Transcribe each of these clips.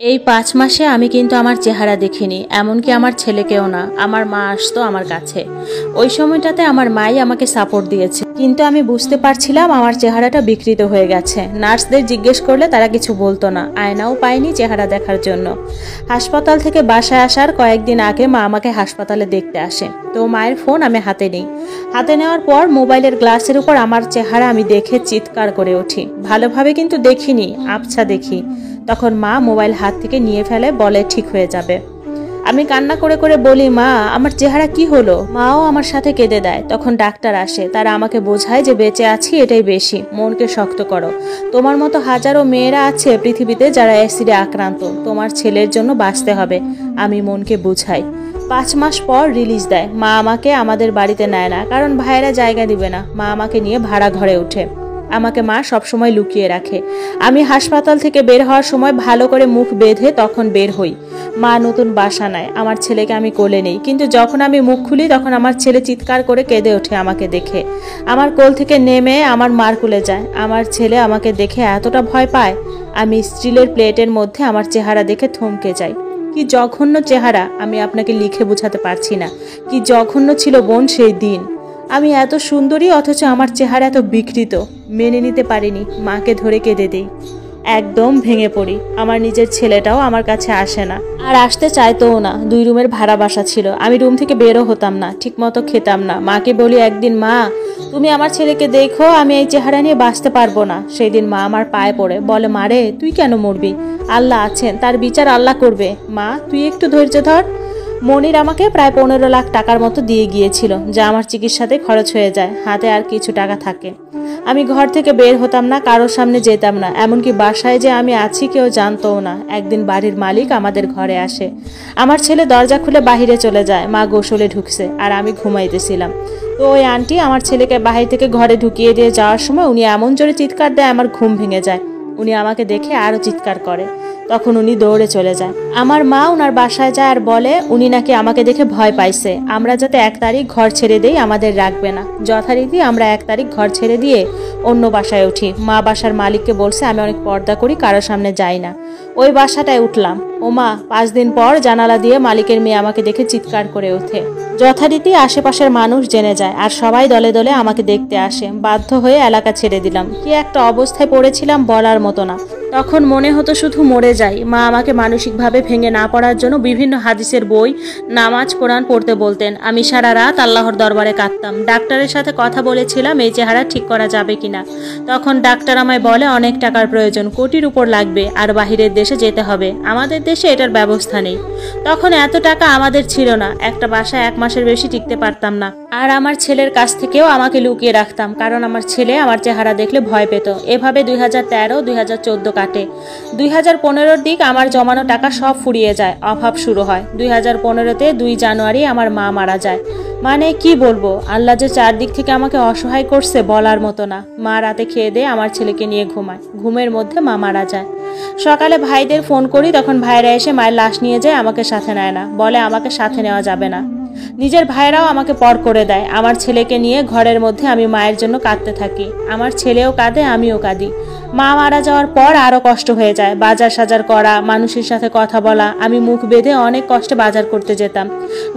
এই ৫ মাসে আমি কিন্তু আমার চেহারা দেখিনি, এমনকি আমার ছেলেকেও না। আমার মা আসতো আমার কাছে, ওই সময়টাতে আমার মাই আমাকে সাপোর্ট দিয়েছে, কিন্তু আমি বুঝতে পারছিলাম আমার চেহারাটা বিকৃত হয়ে গেছে। নার্সদের জিজ্ঞেস করলে তারা কিছু বলতো না, আয়নাও পাইনি চেহারা দেখার জন্য। হাসপাতাল থেকে বাসায় আসার কয়েকদিন আগে মা আমাকে হাসপাতালে দেখতে আসে, তো মায়ের ফোন আমি হাতে নিই। হাতে নেওয়ার পর মোবাইলের গ্লাসের উপর আমার চেহারা আমি দেখে চিৎকার করে উঠি। ভালোভাবে কিন্তু দেখিনি, আবছা দেখি। তখন মা মোবাইল হাত থেকে নিয়ে ফেলে, বলে ঠিক হয়ে যাবে। আমি কান্না করে করে বলি, মা আমার চেহারা কি হলো? মাও আমার সাথে কেঁদে দেয়। তখন ডাক্তার আসে, তারা আমাকে বোঝায় যে বেঁচে আছি এটাই বেশি, মনকে শক্ত করো। তোমার মতো হাজারো মেয়েরা আছে পৃথিবীতে যারা অ্যাসিডে আক্রান্ত, তোমার ছেলের জন্য বাঁচতে হবে। আমি মনকে বুঝাই। ৫ মাস পর রিলিজ দেয়। মা আমাকে আমাদের বাড়িতে নেয় না, কারণ ভাইয়েরা জায়গা দিবে না। মা আমাকে নিয়ে ভাড়া ঘরে ওঠে। আমাকে মা সবসময় লুকিয়ে রাখে। আমি হাসপাতাল থেকে বের হওয়ার সময় ভালো করে মুখ বেঁধে তখন বের হই। মা নতুন বাসা নেয়, আমার ছেলেকে আমি কোলে নেই। কিন্তু যখন আমি মুখ খুলি তখন আমার ছেলে চিৎকার করে কেঁদে ওঠে আমাকে দেখে। আমার কোল থেকে নেমে আমার মার কোলে যায়। আমার ছেলে আমাকে দেখে এতটা ভয় পায়, আমি স্টিলের প্লেটের মধ্যে আমার চেহারা দেখে থমকে যাই। কি জঘন্য চেহারা, আমি আপনাকে লিখে বোঝাতে পারছি না কি জঘন্য ছিল বোন সেই দিন। আমি এত সুন্দরী অথচ আমার চেহারা এত বিকৃত। মেনে নিতে পারিনি, মাকে ধরে কেঁদে দিই। একদম ভেঙে পড়ি। আমার নিজের ছেলেটাও আমার কাছে আসে না, আর আসতে চাইতেও না। 2 রুমের ভাড়া বাসা ছিল, আমি রুম থেকে বেরো হতাম না, ঠিকমতো খেতাম না। মাকে বলি একদিন, মা তুমি আমার ছেলেকে দেখো, আমি এই চেহারা নিয়ে বাঁচতে পারবো না। সেই দিন মা আমার পায়ে পড়ে বলে, মারে তুই কেন মরবি? আল্লাহ আছেন, তার বিচার আল্লাহ করবে। মা তুই একটু ধৈর্য ধর। মনির আমাকে প্রায় 15 লাখ টাকার মতো দিয়ে গিয়েছিল, যা আমার চিকিৎসাতে খরচ হয়ে যায়। হাতে আর কিছু টাকা থাকে। আমি ঘর থেকে বের হতাম না, কারোর সামনে যেতাম না, এমনকি বাসায় যে আমি আছি কেউ জানতও না। একদিন বাড়ির মালিক আমাদের ঘরে আসে। আমার ছেলে দরজা খুলে বাহিরে চলে যায়। মা গোসলে ঢুকছে আর আমি ঘুমাইতেছিলাম। তো ওই আন্টি আমার ছেলেকে বাহির থেকে ঘরে ঢুকিয়ে দিয়ে যাওয়ার সময় উনি এমন জোরে চিৎকার দেয় আমার ঘুম ভেঙে যায়। উনি আমাকে দেখে আরও চিৎকার করে, তখন উনি দৌড়ে চলে যায়। আমার মা ওনার বাসায় যায় আর বলে উনি নাকি আমাকে দেখে ভয় পাইছে, আমরা যাতে 1 তারিখ ঘর ছেড়ে দেই, আমাদের রাখবে না। যথারীতি আমরা 1 তারিখ ঘর ছেড়ে দিয়ে অন্য বাসায় উঠি। মা বাসার মালিককে বলছে আমি অনেক পর্দা করি, কারোর সামনে যাই না। ওই বাসাটায় উঠলাম। ওমা 5 দিন পর জানালা দিয়ে মালিকের মেয়ে আমাকে দেখে চিৎকার করে ওঠে। যথারীতি আশেপাশের মানুষ জেনে যায় আর সবাই দলে দলে আমাকে দেখতে আসে। বাধ্য হয়ে এলাকা ছেড়ে দিলাম। কি একটা অবস্থায় পড়েছিলাম বলার মতো না। তখন মনে হতো শুধু মরে যাই। মা আমাকে মানসিকভাবে ভেঙে না পড়ার জন্য বিভিন্ন হাদিসের বই, নামাজ, কোরআন পড়তে বলতেন। আমি সারা রাত আল্লাহর দরবারে কাঁদতাম। ডাক্তারের সাথে কথা বলেছিলাম এই চেহারা ঠিক করা যাবে কিনা। তখন ডাক্তার আমায় বলে অনেক টাকার প্রয়োজন, কোটির উপর লাগবে, আর বাহিরের দেশে যেতে হবে। আমাদের দেশে এটার ব্যবস্থা নেই। তখন এত টাকা আমাদের ছিল না, একটা বাসায় 1 মাসের বেশি টিকতে পারতাম না। আর আমার ছেলের কাছ থেকেও আমাকে লুকিয়ে রাখতাম, কারণ আমার ছেলে আমার চেহারা দেখলে ভয় পেত। এভাবে 2013, 2014 কাটে। 2015-র দিক আমার জমানো টাকা সব ফুরিয়ে যায়, অভাব শুরু হয়। 2015-তে 2 জানুয়ারি আমার মা মারা যায়। মানে কি বলবো, আল্লাহ যে চারদিক থেকে আমাকে অসহায় করছে বলার মতো না। মা রাতে খেয়ে দিয়ে আমার ছেলেকে নিয়ে ঘুমায়, ঘুমের মধ্যে মা মারা যায়। সকালে ভাইদের ফোন করি, তখন ভাইরা এসে মায়ের লাশ নিয়ে যায়, আমাকে সাথে নেয় না, বলে আমাকে সাথে নেওয়া যাবে না। নিজের ভাইরাও আমাকে পর করে দেয়। আমার ছেলেকে নিয়ে ঘরের মধ্যে আমি মায়ের জন্য কাঁদতে থাকি। আমার ছেলেও কাঁদে, আমিও কাঁদি। মা মারা যাওয়ার পর আরও কষ্ট হয়ে যায়। বাজার সাজার করা, মানুষের সাথে কথা বলা। আমি মুখ বেঁধে অনেক কষ্টে বাজার করতে যেতাম।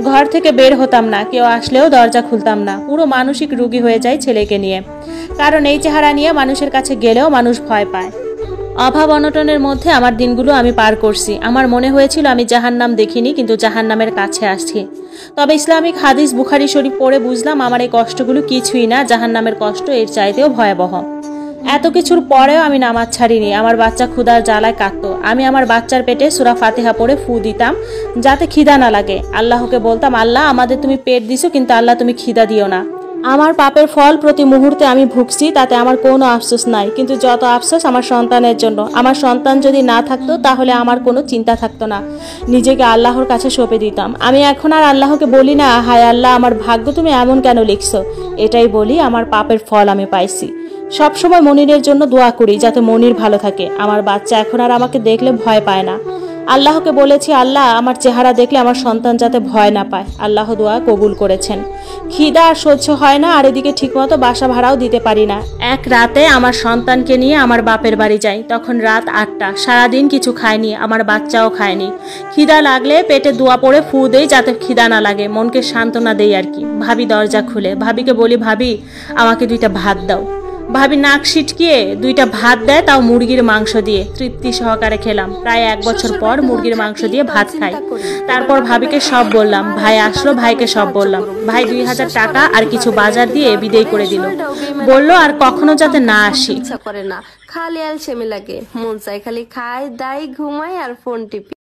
ঘর থেকে বের হতাম না, কেউ আসলেও দরজা খুলতাম না। পুরো মানসিক রোগী হয়ে যায় ছেলেকে নিয়ে, কারণ এই চেহারা নিয়ে মানুষের কাছে গেলেও মানুষ ভয় পায়। অভাব অনটনের মধ্যে আমার দিনগুলো আমি পার করছি। আমার মনে হয়েছিল আমি জাহান্নাম দেখিনি, কিন্তু জাহান্নামের কাছে আসছি। তবে ইসলামিক হাদিস বুখারী শরীফ পড়ে বুঝলাম আমার এই কষ্টগুলো কিছুই না, জাহান্নামের কষ্ট এর চাইতেও ভয়াবহ। এত কিছুর পরেও আমি নামাজ ছাড়িনি। আমার বাচ্চা ক্ষুধার জ্বালায় কাঁদতো। আমি আমার বাচ্চার পেটে সূরা ফাতিহা পড়ে ফু দিতাম, যাতে খিদা না লাগে। আল্লাহকে বলতাম, আল্লাহ আমাদের তুমি পেট দিছো, কিন্তু আল্লাহ তুমি খিদা দিও না। আমার পাপের ফল প্রতি মুহূর্তে আমি ভুগছি, তাতে আমার কোনো আফসোস নাই, কিন্তু যত আফসোস আমার সন্তানের জন্য। আমার সন্তান যদি না থাকতো তাহলে আমার কোনো চিন্তা থাকতো না। নিজেকে আল্লাহর কাছে সঁপে দিতাম। আমি এখন আর আল্লাহকে বলি না হায় আল্লাহ আমার ভাগ্য তুমি এমন কেন লিখছো, এটাই বলি আমার পাপের ফল আমি পাইছি। সবসময় মনিরের জন্য দোয়া করি যাতে মনির ভালো থাকে। আমার বাচ্চা এখন আর আমাকে দেখলে ভয় পায় না। আল্লাহকে বলেছি, আল্লাহ আমার চেহারা দেখলে আমার সন্তান যাতে ভয় না পায়। আল্লাহ দোয়া কবুল করেছেন। খিদা আর সহ্য হয় না, আর এদিকে ঠিকমতো বাসা ভাড়াও দিতে পারি না। এক রাতে আমার সন্তানকে নিয়ে আমার বাপের বাড়ি যাই, তখন রাত 8টা। সারাদিন কিছু খায়নি, আমার বাচ্চাও খায়নি। খিদা লাগলে পেটে দোয়া পড়ে ফু দেই যাতে খিদা না লাগে, মনকে সান্ত্বনা দেই আর কি। ভাবি দরজা খুলে, ভাবিকে বলি, ভাবি আমাকে 2টা ভাত দাও। ভাবি নাক সিটকিয়ে 2টা ভাত দেয়, তাও মুরগির মাংস দিয়ে। তৃপ্তি সহকারে খেলাম। প্রায় 1 বছর পর মুরগির মাংস দিয়ে ভাত খাই। তারপর ভাবিকে সব বললাম, ভাই আসলো, ভাইকে সব বললাম। ভাই 2000 টাকা আর কিছু বাজার দিয়ে বিদায় করে দিল, বলল আর কখনো যাতে না আসি। ইচ্ছা করে না, খালি আলসেমি লাগে, মন চাই খালি খাই দাই ঘুমাই আর ফোন টিপি।